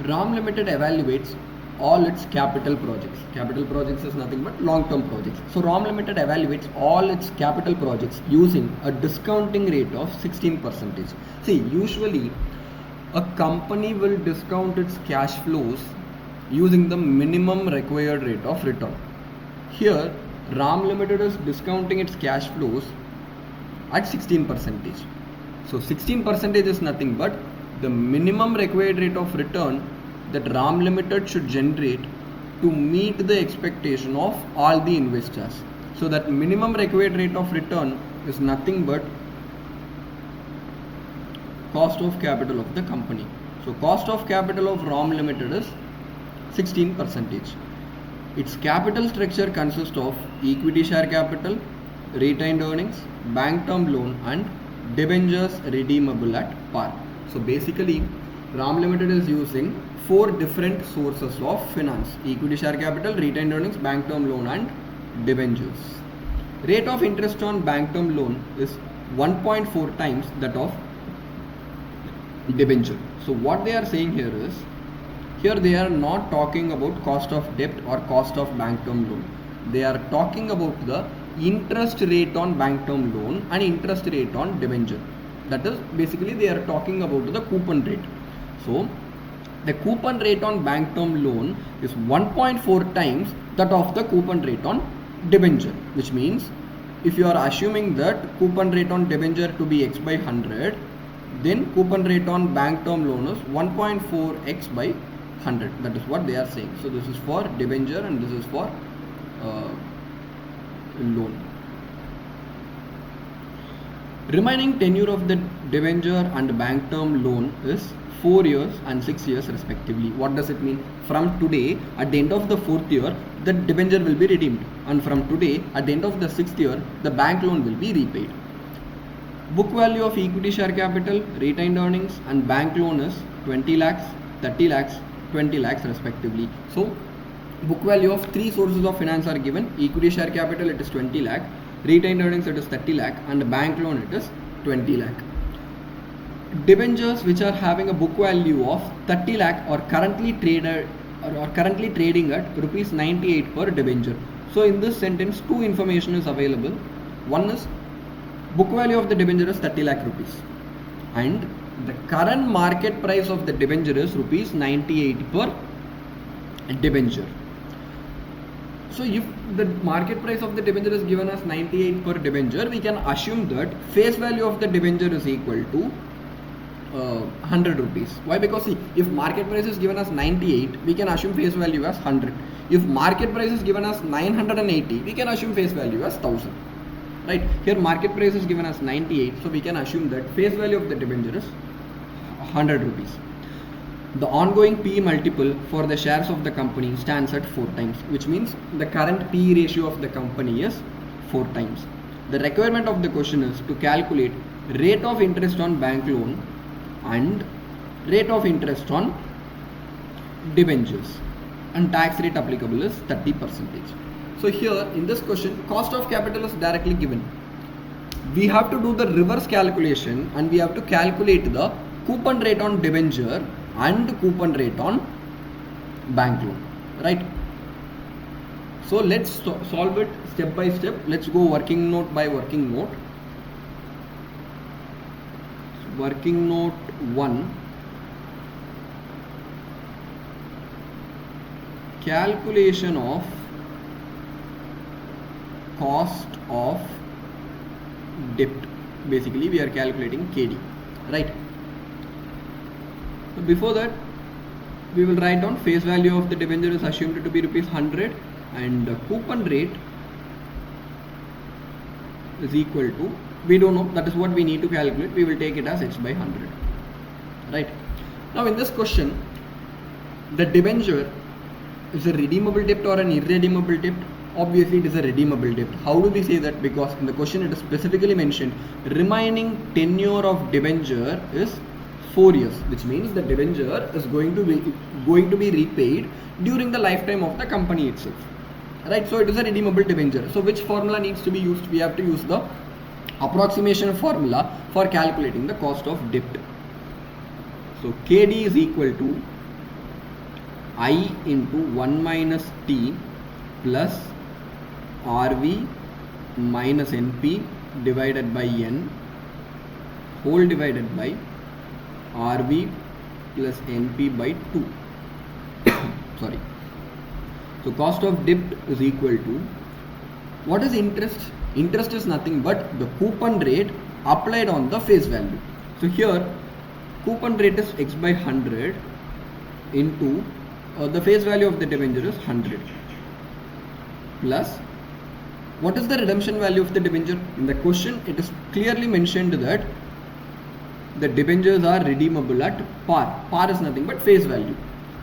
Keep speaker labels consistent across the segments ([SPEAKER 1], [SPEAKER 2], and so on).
[SPEAKER 1] RAM Limited evaluates all its capital projects. Capital projects is nothing but long-term projects. So RAM Limited evaluates all its capital projects using a discounting rate of 16%. See, usually a company will discount its cash flows using the minimum required rate of return. Here, RAM Limited is discounting its cash flows at 16%. So 16% is nothing but the minimum required rate of return that RAM Limited should generate to meet the expectation of all the investors. So that minimum required rate of return is nothing but cost of capital of the company. So cost of capital of RAM Limited is 16%. Its capital structure consists of equity share capital, retained earnings, bank term loan and debentures redeemable at par. So basically RAM Limited is using 4 different sources of finance: equity share capital, retained earnings, bank term loan and debentures. Rate of interest on bank term loan is 1.4 times that of debenture. So what they are saying here is, here they are not talking about cost of debt or cost of bank term loan. They are talking about the interest rate on bank term loan and interest rate on debenture. That is basically they are talking about the coupon rate. So the coupon rate on bank term loan is 1.4 times that of the coupon rate on debenture, which means if you are assuming that coupon rate on debenture to be x by 100, then coupon rate on bank term loan is 1.4x by 100. That is what they are saying. So this is for debenture and this is for loan. Remaining tenure of the debenture and bank term loan is 4 years and 6 years respectively. What does it mean? From today, at the end of the 4th year, the debenture will be redeemed, and from today, at the end of the 6th year, the bank loan will be repaid. Book value of equity share capital, retained earnings and bank loan is 20 lakhs, 30 lakhs, 20 lakhs respectively. So book value of 3 sources of finance are given: equity share capital it is 20 lakh, retained earnings it is 30 lakh and bank loan it is 20 lakh. Debentures which are having a book value of 30 lakh or currently trading at rupees 98 per debenture. So in this sentence 2 information is available. One is book value of the debenture is 30 lakh rupees and the current market price of the debenture is rupees 98 per debenture. So if the market price of the debenture is given as 98 per debenture, we can assume that face value of the debenture is equal to 100 rupees. Why? Because see, if market price is given as 98, we can assume face value as 100. If market price is given as 980, we can assume face value as 1000. Right? Here market price is given as 98, so we can assume that face value of the debenture is 100 rupees. The ongoing P multiple for the shares of the company stands at 4 times, which means the current P ratio of the company is 4 times. The requirement of the question is to calculate rate of interest on bank loan and rate of interest on debentures, and tax rate applicable is 30%. So here in this question, cost of capital is directly given. We have to do the reverse calculation and we have to calculate the coupon rate on debenture and coupon rate on bank loan, right? So let's solve it step by step. Let's go working note by working note. Working note 1, calculation of cost of debt. Basically we are calculating KD, right? So before that we will write down face value of the debenture is assumed to be rupees 100 and coupon rate is equal to, we don't know, that is what we need to calculate. We will take it as x by 100, right? Now in this question, the debenture is a redeemable debt or an irredeemable debt? Obviously it is a redeemable debt. How do we say that? Because in the question it is specifically mentioned remaining tenure of debenture is 4 years, which means the debenture is going to be repaid during the lifetime of the company itself, right? So it is a redeemable debenture. So which formula needs to be used? We have to use the approximation formula for calculating the cost of debt. So KD is equal to I into 1 minus T plus RV minus NP divided by N whole divided by RV plus NP by 2. Sorry. So cost of debt is equal to, what is interest? Interest is nothing but the coupon rate applied on the face value. So here coupon rate is x by 100 into the face value of the debenture is 100 plus what is the redemption value of the debenture? In the question it is clearly mentioned that the debentures are redeemable at par. Par is nothing but face value.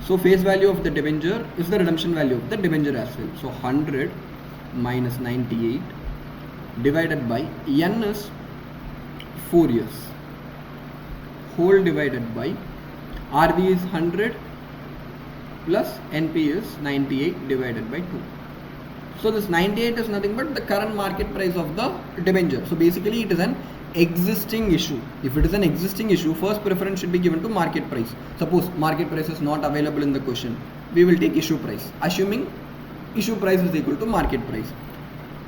[SPEAKER 1] So face value of the debenture is the redemption value of the debenture as well. So 100 minus 98 divided by N is 4 years whole divided by RV is 100 plus NP is 98 divided by 2. So this 98 is nothing but the current market price of the debenture. So basically it is an existing issue. If it is an existing issue, first preference should be given to market price. Suppose market price is not available in the question, we will take issue price, assuming issue price is equal to market price.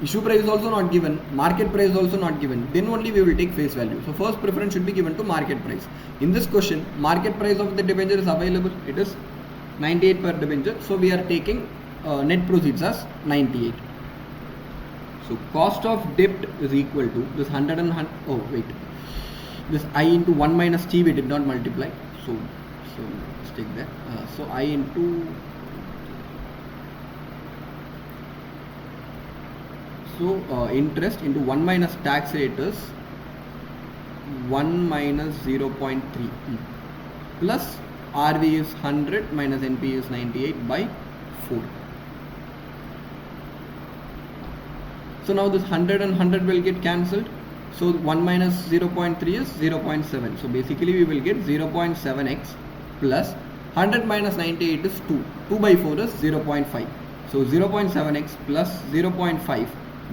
[SPEAKER 1] Issue price is also not given, market price is also not given, then only we will take face value. So first preference should be given to market price. In this question, market price of the debenture is available, it is 98 per debenture, so we are taking net proceeds as 98. So cost of debt is equal to this 100 and 100, oh wait, this I into 1 minus T we did not multiply, so let's take that. So I into, so interest into 1 minus tax rate is 1 minus 0.3 plus RV is 100 minus NP is 98 by 4. So now this 100 and 100 will get cancelled. So 1 minus 0.3 is 0.7. So basically we will get 0.7x plus 100 minus 98 is 2. 2 by 4 is 0.5. So 0.7x plus 0.5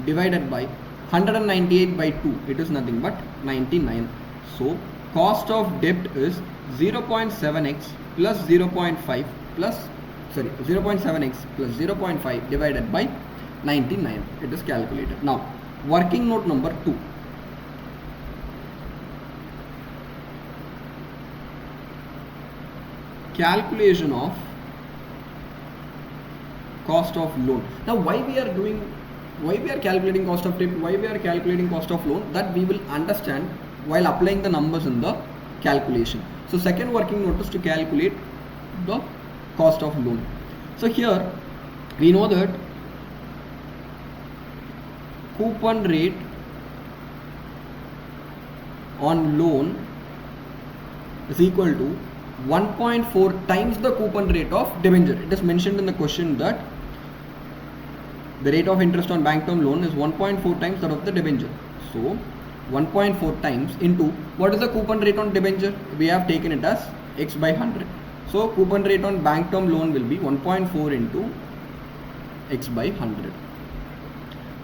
[SPEAKER 1] divided by 198 by 2. It is nothing but 99. So cost of debt is 0.7x plus 0.5 plus 0.7x plus 0.5 divided by 99. It is calculated. Now working note number 2. Calculation of cost of loan. Now why we are calculating cost of debt, why we are calculating cost of loan, that we will understand while applying the numbers in the calculation. So second working note is to calculate the cost of loan. So here we know that coupon rate on loan is equal to 1.4 times the coupon rate of debenture. It is mentioned in the question that the rate of interest on bank term loan is 1.4 times that of the debenture. So 1.4 times into what is the coupon rate on debenture? We have taken it as x by 100. So coupon rate on bank term loan will be 1.4 into x by 100.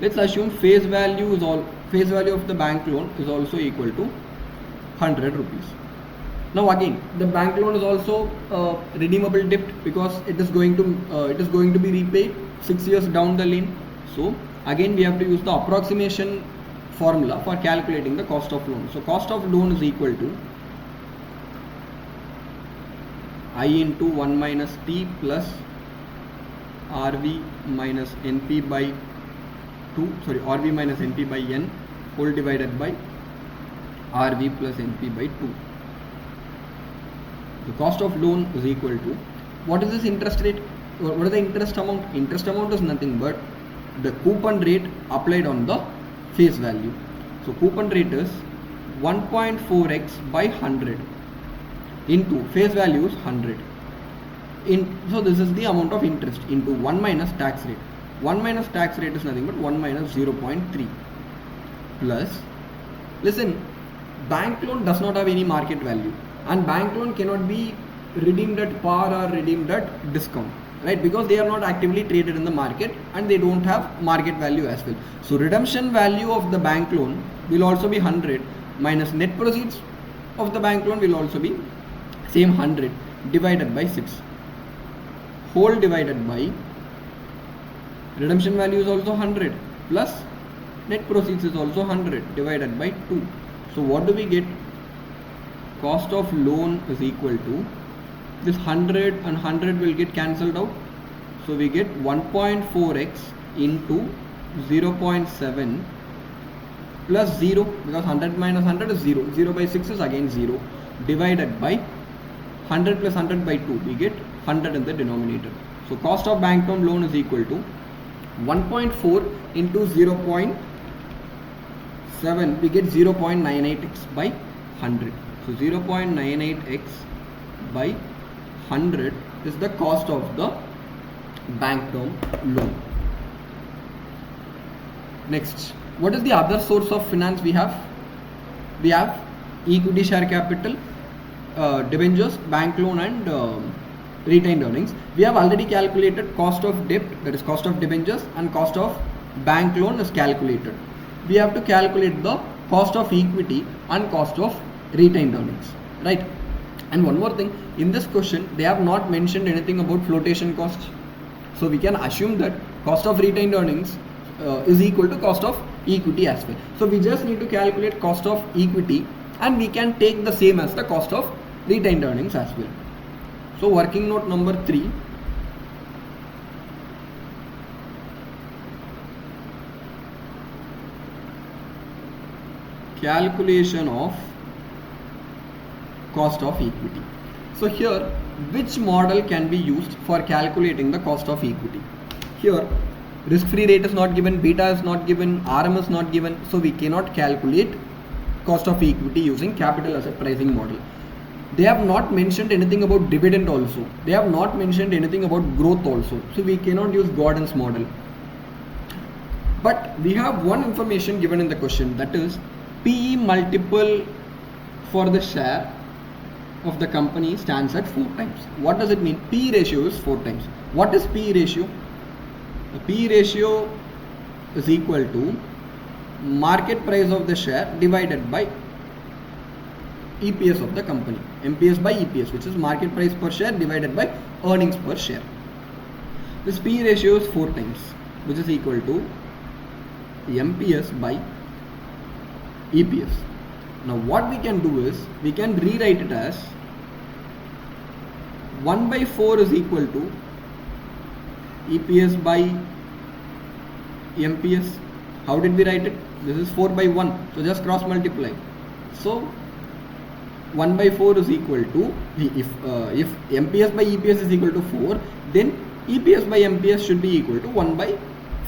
[SPEAKER 1] Let's assume face value of the bank loan is also equal to 100 rupees. Now again, the bank loan is also redeemable debt because it is going to be repaid 6 years down the lane. So again we have to use the approximation formula for calculating the cost of loan. So cost of loan is equal to I into 1 minus T plus RV minus NP by 2, RV minus NP by N whole divided by RV plus NP by 2. The cost of loan is equal to, what is this interest rate? What is the interest amount? Interest amount is nothing but the coupon rate applied on the face value. So coupon rate is 1.4x by 100 into face value is 100. So this is the amount of interest into 1 minus tax rate. 1 minus tax rate is nothing but 1 minus 0.3 plus, listen, bank loan does not have any market value and bank loan cannot be redeemed at par or redeemed at discount, right? Because they are not actively traded in the market and they don't have market value as well. So redemption value of the bank loan will also be 100 minus net proceeds of the bank loan will also be same 100 divided by 6 whole divided by redemption value is also 100 plus net proceeds is also 100 divided by 2. So what do we get? Cost of loan is equal to this 100 and 100 will get cancelled out. So we get 1.4x into 0.7 plus 0, because 100 minus 100 is 0. 0 by 6 is again 0, divided by 100 plus 100 by 2. We get 100 in the denominator. So cost of bank term loan is equal to 1.4 into 0.7. We get 0.98x by 100. So 0.98x by 100 is the cost of the bank term loan. Next, what is the other source of finance we have? We have equity share capital, debentures, bank loan and retained earnings. We have already calculated cost of debt, that is cost of debentures, and cost of bank loan is calculated. We have to calculate the cost of equity and cost of retained earnings, right? And one more thing, in this question they have not mentioned anything about flotation cost, so we can assume that cost of retained earnings is equal to cost of equity as well. So we just need to calculate cost of equity and we can take the same as the cost of retained earnings as well. So working note number 3, calculation of cost of equity. So here, which model can be used for calculating the cost of equity? Here, risk-free rate is not given, beta is not given, RM is not given, so we cannot calculate cost of equity using capital asset pricing model. They have not mentioned anything about dividend also. They have not mentioned anything about growth also. So we cannot use Gordon's model. But we have one information given in the question, that is PE multiple for the share of the company stands at 4 times. What does it mean? P ratio is 4 times. What is P ratio? The P ratio is equal to market price of the share divided by EPS of the company. MPS by EPS, which is market price per share divided by earnings per share. This P ratio is 4 times, which is equal to MPS by EPS. Now what we can do is, we can rewrite it as 1 by 4 is equal to EPS by MPS. How did we write it? This is 4 by 1, so just cross multiply. So 1 by 4 is equal to, if MPS by EPS is equal to 4, then EPS by MPS should be equal to 1 by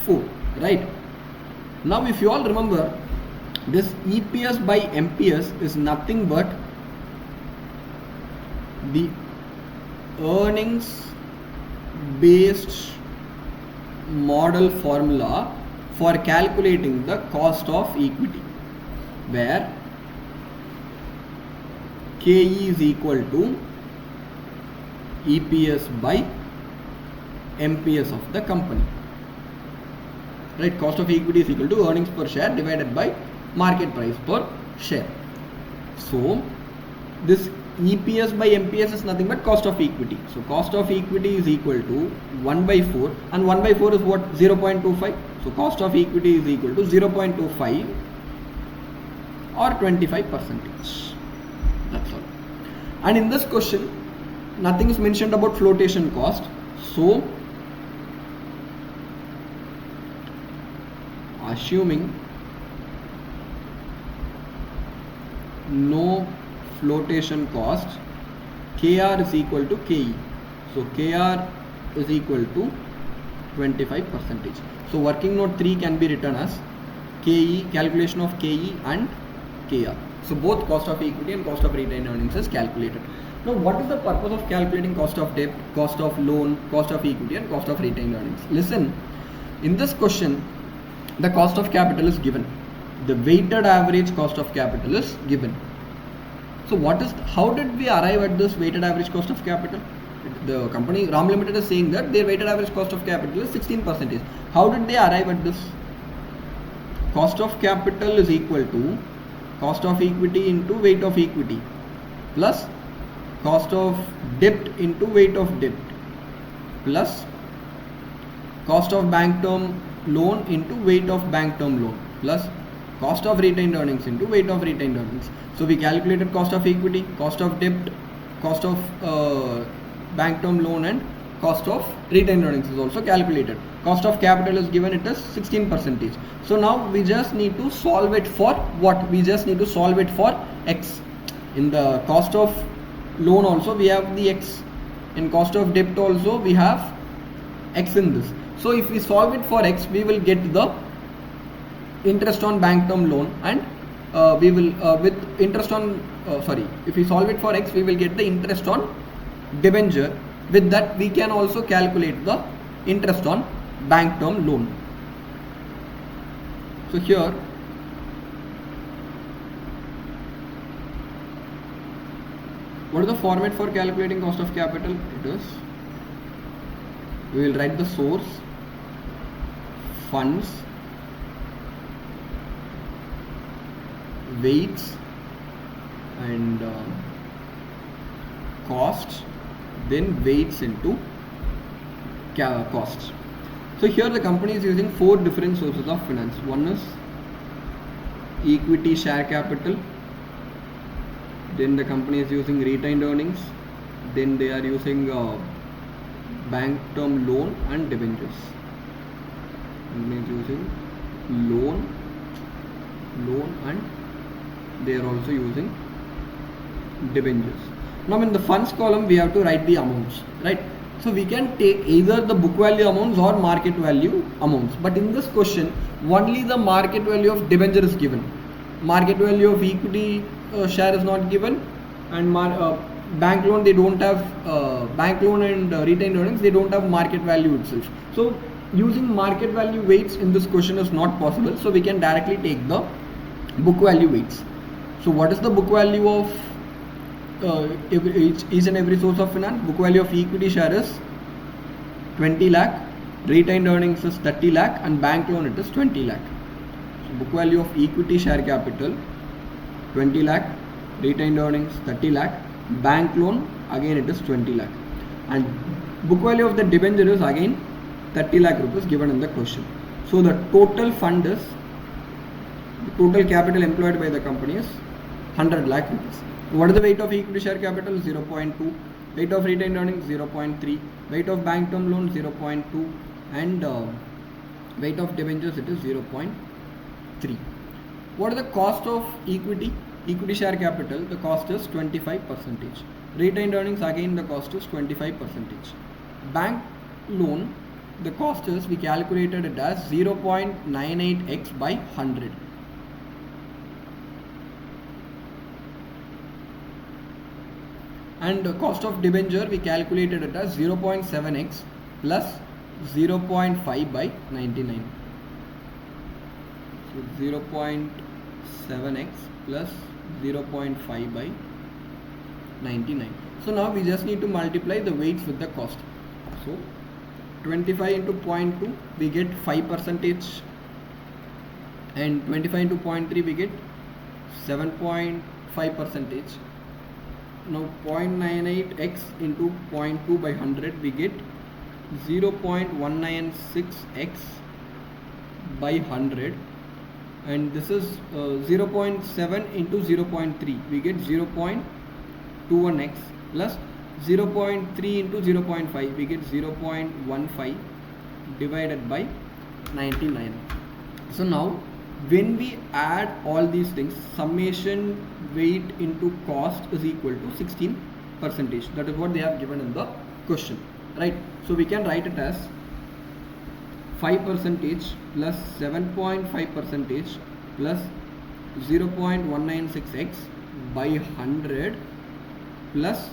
[SPEAKER 1] 4, right? Now if you all remember, this EPS by MPS is nothing but the earnings based model formula for calculating the cost of equity, where KE is equal to EPS by MPS of the company, right? Cost of equity is equal to earnings per share divided by market price per share. So this EPS by MPS is nothing but cost of equity. So cost of equity is equal to 1 by 4, and 1 by 4 is what? 0.25. So cost of equity is equal to 0.25 or 25%. That's all. And in this question, nothing is mentioned about flotation cost. So assuming no flotation cost, KR is equal to KE. So KR is equal to 25%. So working note 3 can be written as KE, calculation of KE and KR. So both cost of equity and cost of retained earnings is calculated. Now what is the purpose of calculating cost of debt, cost of loan, cost of equity and cost of retained earnings? Listen, in this question, the cost of capital is given. The weighted average cost of capital is given. So how did we arrive at this weighted average cost of capital? The company RAM Limited is saying that their weighted average cost of capital is 16%. How did they arrive at this? Cost of capital is equal to cost of equity into weight of equity plus cost of debt into weight of debt plus cost of bank term loan into weight of bank term loan plus cost of retained earnings into weight of retained earnings. So we calculated cost of equity, cost of debt, cost of bank term loan, and cost of retained earnings is also calculated. Cost of capital is given, it is 16%. So now we just need to solve it for what? We just need to solve it for x. In the cost of loan also we have the x, in cost of debt also we have x in this. So if we solve it for x, we will get the interest on bank term loan, and we will with interest on if we solve it for x, we will get the interest on debenture. With that we can also calculate the interest on bank term loan. So here what is the format for calculating cost of capital? It is, we will write the source, funds, weights, and costs, then weights into costs. So here the company is using 4 different sources of finance. One is equity share capital, then the company is using retained earnings, then they are using bank term loan and debentures. Company is using loan, and they are also using debentures. Now in the funds column we have to write the amounts, right? So we can take either the book value amounts or market value amounts, but in this question only the market value of debenture is given. Market value of equity share is not given, and bank loan, they don't have bank loan and retained earnings, they don't have market value itself. So using market value weights in this question is not possible, so we can directly take the book value weights. So what is the book value of each and every source of finance? Book value of equity share is 20 lakh, retained earnings is 30 lakh, and bank loan it is 20 lakh. So book value of equity share capital 20 lakh, retained earnings 30 lakh, bank loan again it is 20 lakh, and book value of the debenture is again 30 lakh rupees given in the question. So the total fund is, the total capital employed by the company is 100 lakh rupees. What is the weight of equity share capital? 0.2. Weight of retained earnings 0.3. Weight of bank term loan 0.2, and weight of debentures it is 0.3. What is the cost of equity share capital? The cost is 25%. Retained earnings again the cost is 25%. Bank loan, the cost is, we calculated it as 0.98x by 100. And the cost of debenture, we calculated it as 0.7x plus 0.5 by 99. So 0.7x plus 0.5 by 99. So now we just need to multiply the weights with the cost. So 25 into 0.2 we get 5%, and 25 into 0.3 we get 7.5%. Now 0.98x into 0.2 by 100 we get 0.196x by 100, and this is 0.7 into 0.3 we get 0.21x plus 0.3 into 0.5 we get 0.15 divided by 99. So now when we add all these things, summation weight into cost is equal to 16%. That is what they have given in the question, right? So we can write it as 5% plus 7.5% plus 0.196x by 100 plus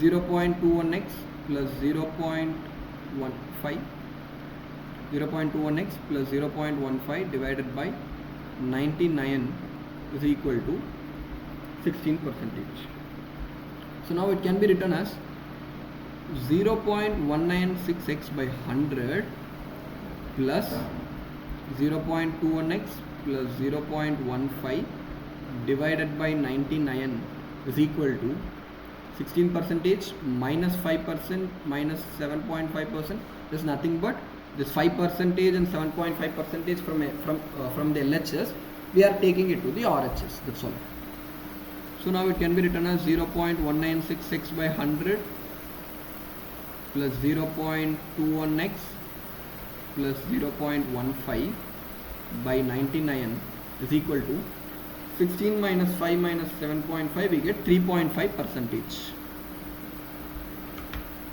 [SPEAKER 1] 0.21x plus 0.15 0.21x plus 0.15 divided by 99 is equal to 16%. So now it can be written as 0.196x by 100 plus 0.21x plus 0.15 divided by 99 is equal to 16 percentage minus 5% minus 7.5% is nothing but this 5 percentage and 7.5 percentage from the LHS, we are taking it to the RHS. That's all. So now it can be written as 0.196x by 100 plus 0.21x plus 0.15 by 99 is equal to 16 minus 5 minus 7.5, we get 3.5 percentage.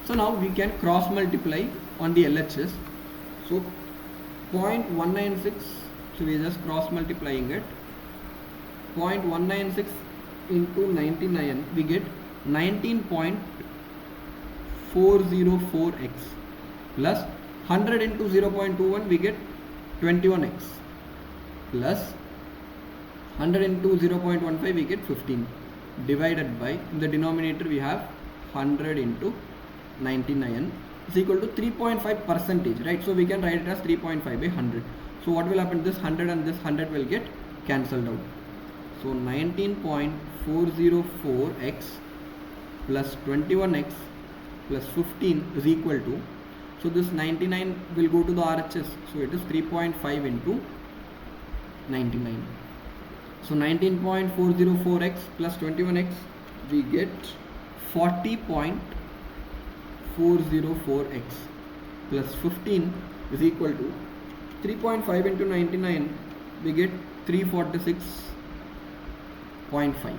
[SPEAKER 1] So now we can cross multiply on the LHS. So 0.196, so we are just cross multiplying it. 0.196 into 99, we get 19.404x plus 100 into 0.21, we get 21x plus 100 into 0.15, we get 15 divided by, in the denominator we have 100 into 99 is equal to 3.5 percentage, right? So we can write it as 3.5 by 100. So what will happen? This 100 and this 100 will get cancelled out. So 19.404x plus 21x plus 15 is equal to, so this 99 will go to the RHS, so it is 3.5 into 99. So 19.404x plus 21x, we get 40.404x plus 15 is equal to 3.5 into 99, we get 346.5.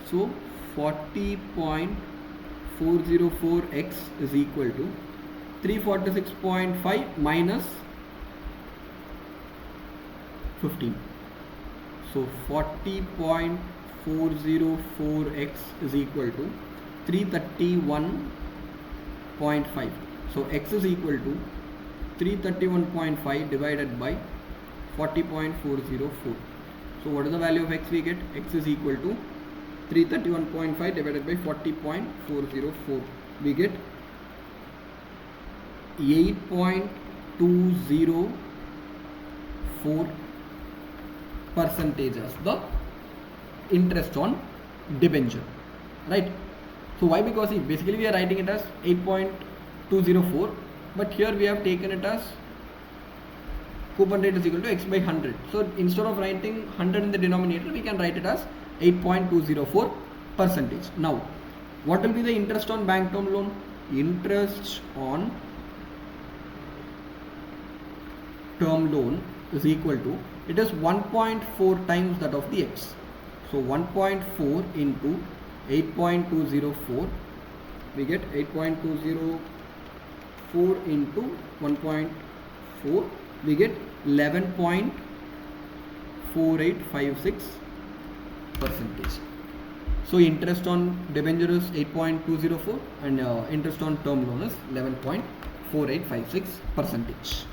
[SPEAKER 1] So 40.404x is equal to 346.5 minus 15. So 40.404x is equal to 331.5. So x is equal to 331.5 divided by 40.404. So what is the value of x we get? X is equal to 331.5 divided by 40.404. We get 8.204 percentage as the interest on debenture, right? So why? Because basically we are writing it as 8.204, but here we have taken it as coupon rate is equal to x by 100. So instead of writing 100 in the denominator, we can write it as 8.204 percentage. Now what will be the interest on bank term loan? Interest on term loan is equal to, it is 1.4 times that of the x. So 1.4 into 8.204, we get 8.204 into 1.4, we get 11.4856 percentage. So interest on debenture is 8.204 and interest on term loan is 11.4856 percentage.